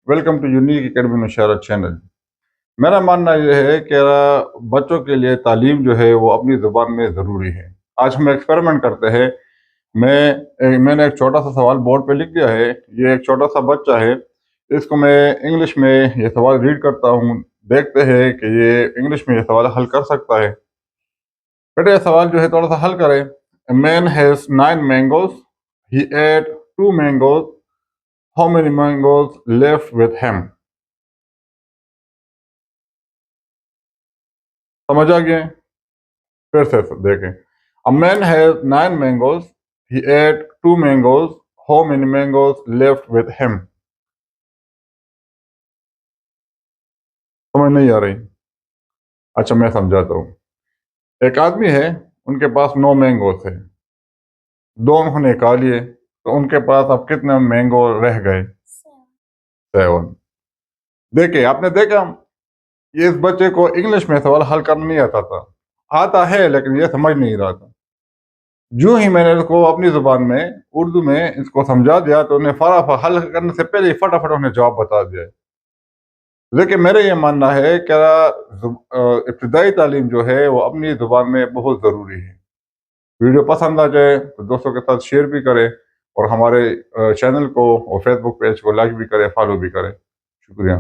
Welcome to Unique Academy Nowshera channel. मेरा मानना यह है कि बच्चों के लिए तालीम जो है वो अपनी ज़ुबान में ज़रूरी है। आज हम एक्सपेरिमेंट करते हैं। मैंने एक छोटा सा सवाल बोर्ड पे लिख दिया है। ये एक छोटा सा बच्चा है, इसको मैं इंग्लिश में ये सवाल रीड करता हूँ। देखते हैं कि ये इंग्लिश में ये सवाल हल कर सकता है। बेटा ये सवाल जो है थोड़ा सा हल करें। A man has 9 mangoes. He ate 2 mangoes. How many mangoes left with him? समझ आ गया? फिर से देखें। A man has 9 mangoes. He ate 2 mangoes. How many mangoes left with him? समझ नहीं आ रही? अच्छा मैं समझाता हूँ। एक आदमी है, उनके पास 9 मैंगो थे। दो उन्होंने खा लिए, तो उनके पास अब कितने मैंगो रह गए? 7। देखिए, आपने देखा ये इस बच्चे को इंग्लिश में सवाल हल करना नहीं आता था। आता है लेकिन ये समझ नहीं रहा था। जो ही मैंने इसको अपनी ज़ुबान में उर्दू में इसको समझा दिया तो उन्हें फटाफट हल करने से पहले ही फटाफट उन्हें जवाब बता दिया। लेकिन मेरा ये मानना है कि इब्तदाई तालीम जो है वो अपनी ज़ुबान में बहुत ज़रूरी है। वीडियो पसंद आ जाए तो दोस्तों के साथ शेयर भी करें और हमारे चैनल को और फेसबुक पेज को लाइक भी करें, फॉलो भी करें। शुक्रिया।